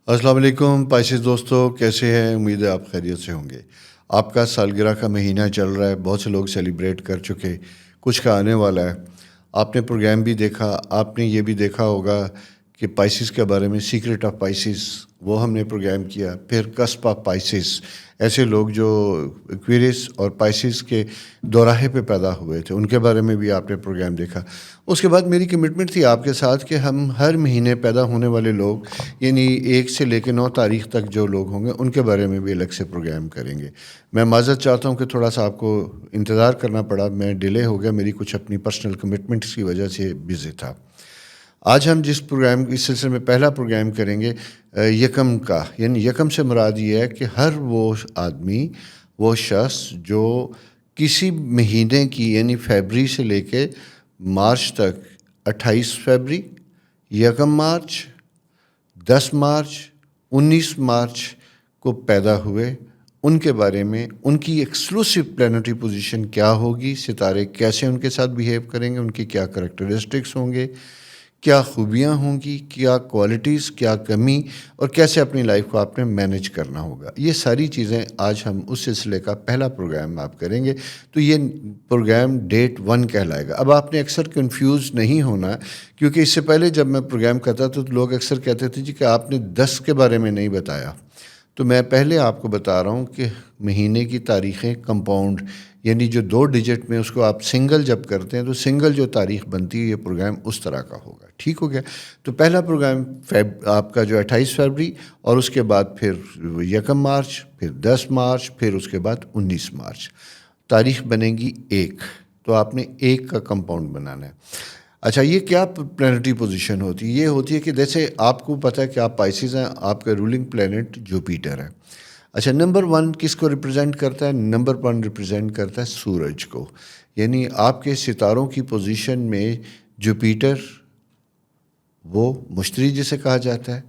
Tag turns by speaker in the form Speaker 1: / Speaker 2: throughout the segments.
Speaker 1: السلام علیکم پائسیز دوستو، کیسے ہیں؟ امید ہے آپ خیریت سے ہوں گے۔ آپ کا سالگرہ کا مہینہ چل رہا ہے، بہت سے لوگ سیلیبریٹ کر چکے، کچھ کا آنے والا ہے۔ آپ نے پروگرام بھی دیکھا، آپ نے یہ بھی دیکھا ہوگا کہ پائسیز کے بارے میں سیکرٹ آف پائسیز وہ ہم نے پروگرام کیا، پھر کسپ آف پائسیز، ایسے لوگ جو ایکویریس اور پائسیز کے دوراہے پہ پیدا ہوئے تھے، ان کے بارے میں بھی آپ نے پروگرام دیکھا۔ اس کے بعد میری کمٹمنٹ تھی آپ کے ساتھ کہ ہم ہر مہینے پیدا ہونے والے لوگ، یعنی 1 سے لے کے 9 تاریخ تک جو لوگ ہوں گے ان کے بارے میں بھی الگ سے پروگرام کریں گے۔ میں معذرت چاہتا ہوں کہ تھوڑا سا آپ کو انتظار کرنا پڑا، میں ڈیلے ہو گیا، میری کچھ اپنی پرسنل کمٹمنٹس کی وجہ سے بزی تھا۔ آج ہم جس پروگرام اس سلسلے میں پہلا پروگرام کریں گے یکم کا، یعنی یکم سے مراد یہ ہے کہ ہر وہ آدمی، وہ شخص جو کسی مہینے کی، یعنی فیبری سے لے کے مارچ تک، 28 فیبری، 1 مارچ، 10 مارچ، 19 مارچ کو پیدا ہوئے، ان کے بارے میں، ان کی ایکسکلوسیو پلانیٹری پوزیشن کیا ہوگی، ستارے کیسے ان کے ساتھ بیہیو کریں گے، ان کی کیا کریکٹرسٹکس ہوں گے، کیا خوبیاں ہوں گی، کیا کوالٹیز، کیا کمی، اور کیسے اپنی لائف کو آپ نے مینیج کرنا ہوگا، یہ ساری چیزیں آج ہم اس سلسلے کا پہلا پروگرام آپ کریں گے۔ تو یہ پروگرام ڈیٹ 1 کہلائے گا۔ اب آپ نے اکثر کنفیوز نہیں ہونا، کیونکہ اس سے پہلے جب میں پروگرام کرتا تو لوگ اکثر کہتے تھے جی کہ آپ نے 10 کے بارے میں نہیں بتایا۔ تو میں پہلے آپ کو بتا رہا ہوں کہ مہینے کی تاریخیں کمپاؤنڈ، یعنی جو 2 ڈیجٹ میں اس کو آپ سنگل جب کرتے ہیں تو سنگل جو تاریخ بنتی ہے، یہ پروگرام اس طرح کا ہوگا۔ ٹھیک ہو گیا؟ تو پہلا پروگرام آپ کا جو 28 فیبری، اور اس کے بعد پھر 1 مارچ، پھر 10 مارچ، پھر اس کے بعد 19 مارچ، تاریخ بنے گی 1۔ تو آپ نے 1 کا کمپاؤنڈ بنانا ہے۔ اچھا، یہ کیا پلانیٹری پوزیشن ہوتی ہے؟ یہ ہوتی ہے کہ جیسے آپ کو پتہ ہے کہ آپ پائسیز ہیں، آپ کا رولنگ پلانٹ جوپیٹر ہے۔ اچھا، نمبر 1 کس کو ریپرزینٹ کرتا ہے؟ نمبر 1 ریپرزینٹ کرتا ہے سورج کو، یعنی آپ کے ستاروں کی پوزیشن میں جوپیٹر، وہ مشتری جسے کہا جاتا ہے،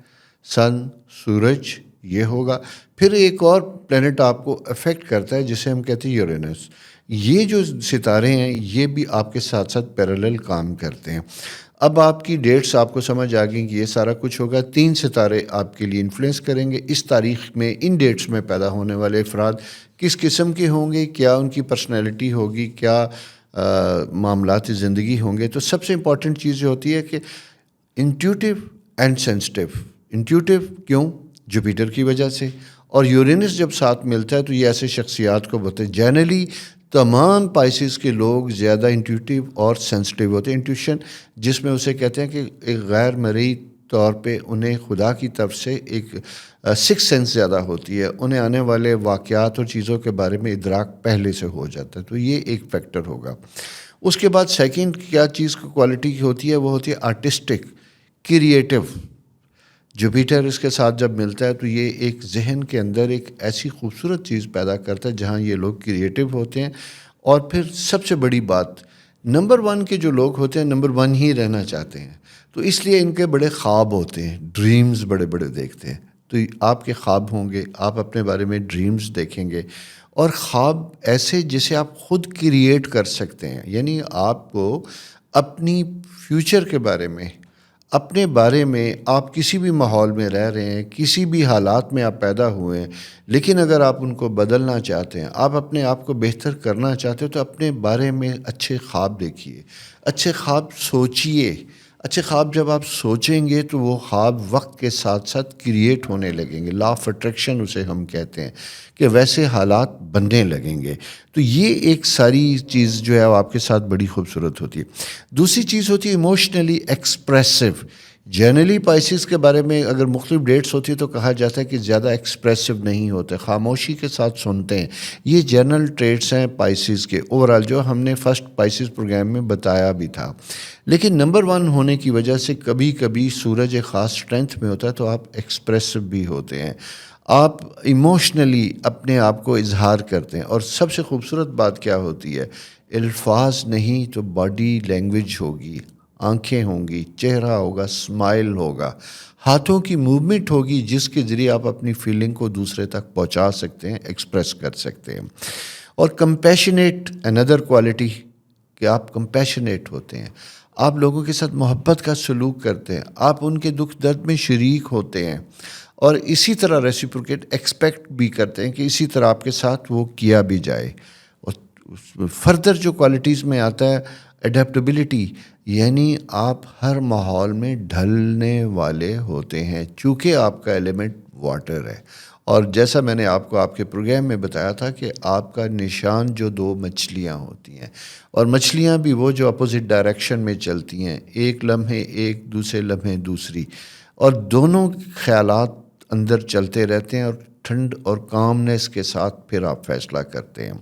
Speaker 1: سن، سورج، یہ ہوگا۔ پھر ایک اور پلانٹ آپ کو افیکٹ کرتا ہے جسے ہم کہتے ہیں یورینس۔ یہ جو ستارے ہیں یہ بھی آپ کے ساتھ ساتھ پیرالل کام کرتے ہیں۔ اب آپ کی ڈیٹس آپ کو سمجھ آ گئی کہ یہ سارا کچھ ہوگا۔ 3 ستارے آپ کے لیے انفلوئنس کریں گے اس تاریخ میں، ان ڈیٹس میں پیدا ہونے والے افراد کس قسم کے ہوں گے، کیا ان کی پرسنالٹی ہوگی، کیا معاملات زندگی ہوں گے۔ تو سب سے امپورٹنٹ چیز یہ ہوتی ہے کہ انٹیوٹیو اینڈ سینسٹیو۔ انٹیوٹیو کیوں؟ جوپیٹر کی وجہ سے، اور یورینس جب ساتھ ملتا ہے تو یہ ایسے شخصیات کو بولتے ہیں۔ جنرلی تمام پائسیز کے لوگ زیادہ انٹیوٹیو اور سینسٹیو ہوتے ہیں۔ انٹیوشن جس میں اسے کہتے ہیں کہ ایک غیر مرئی طور پہ انہیں خدا کی طرف سے ایک سکس سینس زیادہ ہوتی ہے، انہیں آنے والے واقعات اور چیزوں کے بارے میں ادراک پہلے سے ہو جاتا ہے، تو یہ ایک فیکٹر ہوگا۔ اس کے بعد سیکنڈ کیا چیز کو کوالٹی کی ہوتی ہے؟ وہ ہوتی ہے آرٹسٹک، کریٹیو۔ جوپیٹر اس کے ساتھ جب ملتا ہے تو یہ ایک ذہن کے اندر ایک ایسی خوبصورت چیز پیدا کرتا ہے جہاں یہ لوگ کریٹیو ہوتے ہیں۔ اور پھر سب سے بڑی بات، نمبر 1 کے جو لوگ ہوتے ہیں نمبر 1 ہی رہنا چاہتے ہیں، تو اس لیے ان کے بڑے خواب ہوتے ہیں، ڈریمز بڑے بڑے دیکھتے ہیں۔ تو آپ کے خواب ہوں گے، آپ اپنے بارے میں ڈریمز دیکھیں گے، اور خواب ایسے جسے آپ خود کریٹ کر سکتے ہیں، یعنی آپ کو اپنی فیوچر کے بارے میں، اپنے بارے میں، آپ کسی بھی ماحول میں رہ رہے ہیں، کسی بھی حالات میں آپ پیدا ہوئے ہیں، لیکن اگر آپ ان کو بدلنا چاہتے ہیں، آپ اپنے آپ کو بہتر کرنا چاہتے ہو، تو اپنے بارے میں اچھے خواب دیکھیے، اچھے خواب سوچیے۔ اچھے خواب جب آپ سوچیں گے تو وہ خواب وقت کے ساتھ ساتھ کریٹ ہونے لگیں گے، لا آف اٹریکشن اسے ہم کہتے ہیں، کہ ویسے حالات بننے لگیں گے۔ تو یہ ایک ساری چیز جو ہے وہ آپ کے ساتھ بڑی خوبصورت ہوتی ہے۔ دوسری چیز ہوتی ہے ایموشنلی ایکسپریسو۔ جنرلی پائسیز کے بارے میں اگر مختلف ڈیٹس ہوتی ہے تو کہا جاتا ہے کہ زیادہ ایکسپریسو نہیں ہوتے، خاموشی کے ساتھ سنتے ہیں۔ یہ جنرل ٹریٹس ہیں پائسیز کے اوورال، جو ہم نے فرسٹ پائسیز پروگرام میں بتایا بھی تھا۔ لیکن نمبر 1 ہونے کی وجہ سے کبھی کبھی سورج ایک خاص اسٹرینتھ میں ہوتا ہے تو آپ ایکسپریسو بھی ہوتے ہیں، آپ ایموشنلی اپنے آپ کو اظہار کرتے ہیں۔ اور سب سے خوبصورت بات کیا ہوتی ہے؟ الفاظ نہیں تو باڈی لینگویج ہوگی، آنکھیں ہوں گی، چہرہ ہوگا، اسمائل ہوگا، ہاتھوں کی موومنٹ ہوگی جس کے ذریعے آپ اپنی فیلنگ کو دوسرے تک پہنچا سکتے ہیں، ایکسپریس کر سکتے ہیں۔ اور کمپیشنیٹ اندر کوالٹی، کہ آپ کمپیشنیٹ ہوتے ہیں، آپ لوگوں کے ساتھ محبت کا سلوک کرتے ہیں، آپ ان کے دکھ درد میں شریک ہوتے ہیں، اور اسی طرح ریسیپروکیٹ ایکسپیکٹ بھی کرتے ہیں کہ اسی طرح آپ کے ساتھ وہ کیا بھی جائے. اور فردر جو کوالٹیز میں آتا ہے اڈیپٹیبلٹی، یعنی آپ ہر ماحول میں ڈھلنے والے ہوتے ہیں، چونکہ آپ کا ایلیمنٹ واٹر ہے. اور جیسا میں نے آپ کو آپ کے پروگرام میں بتایا تھا کہ آپ کا نشان جو دو مچھلیاں ہوتی ہیں، اور مچھلیاں بھی وہ جو اپوزٹ ڈائریکشن میں چلتی ہیں، ایک لمحے ایک، دوسرے لمحے دوسری، اور دونوں خیالات اندر چلتے رہتے ہیں، اور ٹھنڈ اور کامنس کے ساتھ پھر آپ فیصلہ کرتے ہیں.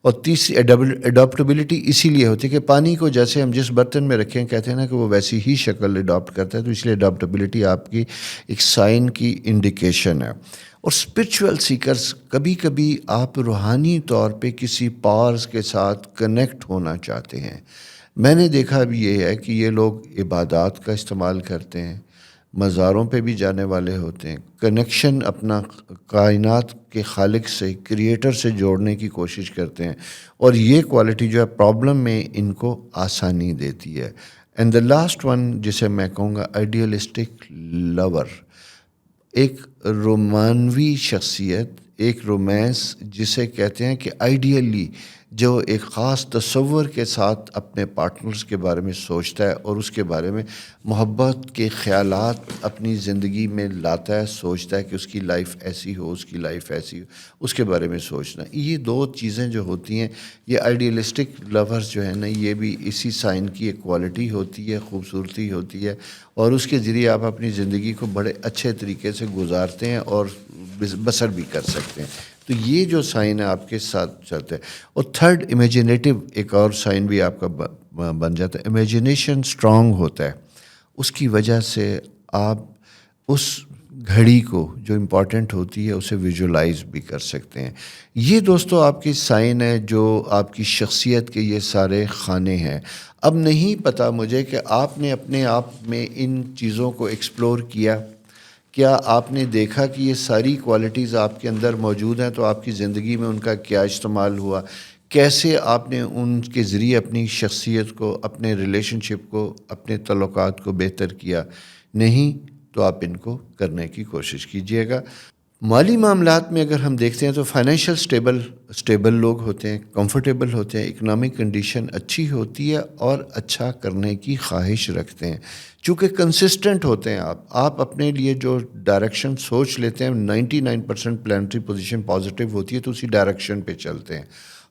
Speaker 1: اور تیسری اڈاپٹیبلٹی اسی لیے ہوتی ہے کہ پانی کو جیسے ہم جس برتن میں رکھیں کہتے ہیں نا کہ وہ ویسی ہی شکل اڈاپٹ کرتا ہے، تو اس لیے اڈاپٹیبلٹی آپ کی ایک سائن کی انڈیکیشن ہے. اور اسپرچول سیکرز، کبھی کبھی آپ روحانی طور پہ کسی پاورز کے ساتھ کنیکٹ ہونا چاہتے ہیں. میں نے دیکھا بھی یہ ہے کہ یہ لوگ عبادات کا استعمال کرتے ہیں، مزاروں پہ بھی جانے والے ہوتے ہیں، کنیکشن اپنا کائنات کے خالق سے، کریٹر سے جوڑنے کی کوشش کرتے ہیں، اور یہ کوالٹی جو ہے پرابلم میں ان کو آسانی دیتی ہے. اینڈ دا لاسٹ ون جسے میں کہوں گا آئیڈیلسٹک لور، ایک رومانوی شخصیت، ایک رومانس جسے کہتے ہیں کہ آئیڈیلی جو ایک خاص تصور کے ساتھ اپنے پارٹنرز کے بارے میں سوچتا ہے اور اس کے بارے میں محبت کے خیالات اپنی زندگی میں لاتا ہے، سوچتا ہے کہ اس کی لائف ایسی ہو، اس کی لائف ایسی ہو، اس کے بارے میں سوچنا. یہ دو چیزیں جو ہوتی ہیں، یہ آئیڈیلسٹک لورز جو ہے نا، یہ بھی اسی سائن کی ایک کوالٹی ہوتی ہے، خوبصورتی ہوتی ہے، اور اس کے ذریعے آپ اپنی زندگی کو بڑے اچھے طریقے سے گزارتے ہیں اور بسر بھی کر سکتے ہیں. تو یہ جو سائن ہے آپ کے ساتھ چلتے ہیں. اور تھرڈ امیجنیٹو ایک اور سائن بھی آپ کا بن جاتا ہے. امیجنیشن اسٹرانگ ہوتا ہے، اس کی وجہ سے آپ اس گھڑی کو جو امپورٹنٹ ہوتی ہے اسے ویژولائز بھی کر سکتے ہیں. یہ دوستو آپ کی سائن ہے جو آپ کی شخصیت کے یہ سارے خانے ہیں. اب نہیں پتہ مجھے کہ آپ نے اپنے آپ میں ان چیزوں کو ایکسپلور کیا آپ نے دیکھا کہ یہ ساری کوالٹیز آپ کے اندر موجود ہیں، تو آپ کی زندگی میں ان کا کیا استعمال ہوا، کیسے آپ نے ان کے ذریعے اپنی شخصیت کو، اپنے ریلیشن شپ کو، اپنے تعلقات کو بہتر کیا. نہیں تو آپ ان کو کرنے کی کوشش کیجیے گا. مالی معاملات میں اگر ہم دیکھتے ہیں تو فائنینشیل سٹیبل لوگ ہوتے ہیں، کمفرٹیبل ہوتے ہیں، اکنامک کنڈیشن اچھی ہوتی ہے اور اچھا کرنے کی خواہش رکھتے ہیں. چونکہ کنسسٹنٹ ہوتے ہیں آپ اپنے لیے جو ڈائریکشن سوچ لیتے ہیں 99% پلانٹری پوزیشن پازیٹیو ہوتی ہے، تو اسی ڈائریکشن پہ چلتے ہیں.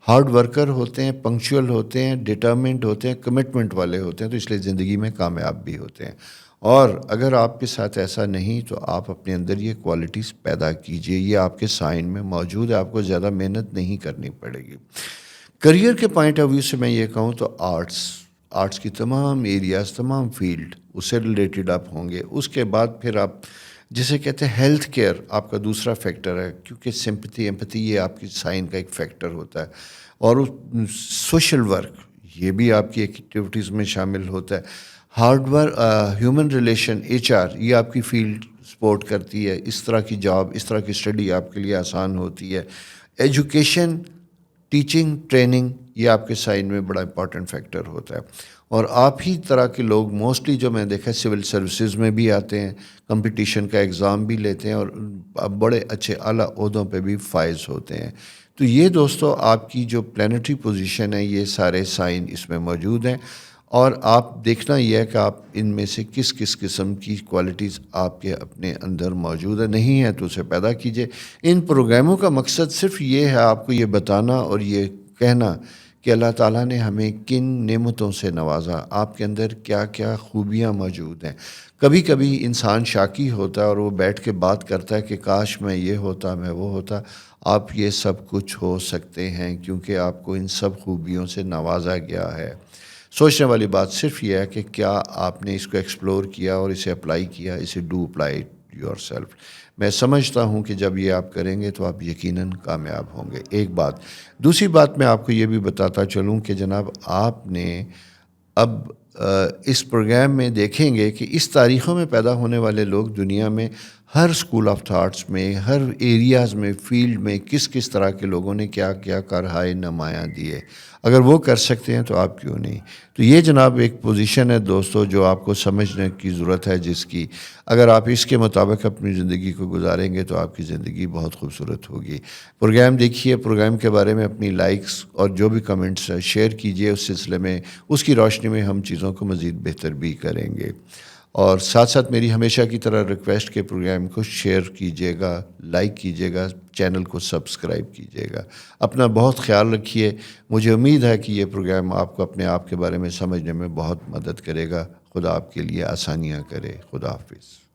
Speaker 1: ہارڈ ورکر ہوتے ہیں، پنکچوئل ہوتے ہیں، ڈٹرمنٹ ہوتے ہیں، کمٹمنٹ والے ہوتے ہیں، تو اس لیے زندگی میں کامیاب بھی ہوتے ہیں. اور اگر آپ کے ساتھ ایسا نہیں تو آپ اپنے اندر یہ کوالٹیز پیدا کیجئے، یہ آپ کے سائن میں موجود ہے، آپ کو زیادہ محنت نہیں کرنی پڑے گی. کریئر کے پوائنٹ آف ویو سے میں یہ کہوں تو آرٹس کی تمام ایریاز، تمام فیلڈ اس سے ریلیٹڈ آپ ہوں گے. اس کے بعد پھر آپ جسے کہتے ہیں ہیلتھ کیئر آپ کا دوسرا فیکٹر ہے، کیونکہ سمپتھی ایمپتھی یہ آپ کی سائن کا ایک فیکٹر ہوتا ہے. اور سوشل ورک یہ بھی آپ کی ایکٹیویٹیز میں شامل ہوتا ہے. Hard work, human relation, HR یہ آپ کی فیلڈ سپورٹ کرتی ہے. اس طرح کی جاب، اس طرح کی اسٹڈی آپ کے لیے آسان ہوتی ہے. ایجوکیشن، ٹیچنگ، ٹریننگ یہ آپ کے سائن میں بڑا امپورٹنٹ فیکٹر ہوتا ہے. اور آپ ہی طرح کے لوگ موسٹلی جو میں دیکھا سول سروسز میں بھی آتے ہیں، کمپٹیشن کا ایگزام بھی لیتے ہیں، اور بڑے اچھے اعلیٰ عہدوں پہ بھی فائز ہوتے ہیں. تو یہ دوستو آپ کی جو پلانٹری پوزیشن ہے، یہ سارے سائن اس میں موجود ہیں. اور آپ دیکھنا یہ ہے کہ آپ ان میں سے کس قسم کی کوالٹیز آپ کے اپنے اندر موجود ہے. نہیں ہے تو اسے پیدا کیجئے. ان پروگراموں کا مقصد صرف یہ ہے آپ کو یہ بتانا اور یہ کہنا کہ اللہ تعالیٰ نے ہمیں کن نعمتوں سے نوازا، آپ کے اندر کیا کیا خوبیاں موجود ہیں. کبھی کبھی انسان شاکی ہوتا ہے اور وہ بیٹھ کے بات کرتا ہے کہ کاش میں یہ ہوتا، میں وہ ہوتا. آپ یہ سب کچھ ہو سکتے ہیں کیونکہ آپ کو ان سب خوبیوں سے نوازا گیا ہے. سوچنے والی بات صرف یہ ہے کہ کیا آپ نے اس کو ایکسپلور کیا اور اسے اپلائی کیا، اسے ڈو اپلائی یور سیلف. میں سمجھتا ہوں کہ جب یہ آپ کریں گے تو آپ یقیناً کامیاب ہوں گے. ایک بات. دوسری بات میں آپ کو یہ بھی بتاتا چلوں کہ جناب آپ نے اب اس پروگرام میں دیکھیں گے کہ اس تاریخوں میں پیدا ہونے والے لوگ دنیا میں ہر اسکول آف تھاٹس میں، ہر ایریاز میں، فیلڈ میں کس کس طرح کے لوگوں نے کیا کیا کرہائے نمایاں دیے. اگر وہ کر سکتے ہیں تو آپ کیوں نہیں. تو یہ جناب ایک پوزیشن ہے دوستو جو آپ کو سمجھنے کی ضرورت ہے، جس کی اگر آپ اس کے مطابق اپنی زندگی کو گزاریں گے تو آپ کی زندگی بہت خوبصورت ہوگی. پروگرام دیکھیے، پروگرام کے بارے میں اپنی لائکس اور جو بھی کمنٹس شیئر کیجئے. اس سلسلے میں اس کی روشنی میں ہم چیزوں کو مزید بہتر بھی کریں گے. اور ساتھ ساتھ میری ہمیشہ کی طرح ریکویسٹ کے پروگرام کو شیئر کیجیے گا، لائک کیجیے گا، چینل کو سبسکرائب کیجیے گا. اپنا بہت خیال رکھیے. مجھے امید ہے کہ یہ پروگرام آپ کو اپنے آپ کے بارے میں سمجھنے میں بہت مدد کرے گا. خدا آپ کے لیے آسانیاں کرے. خدا حافظ.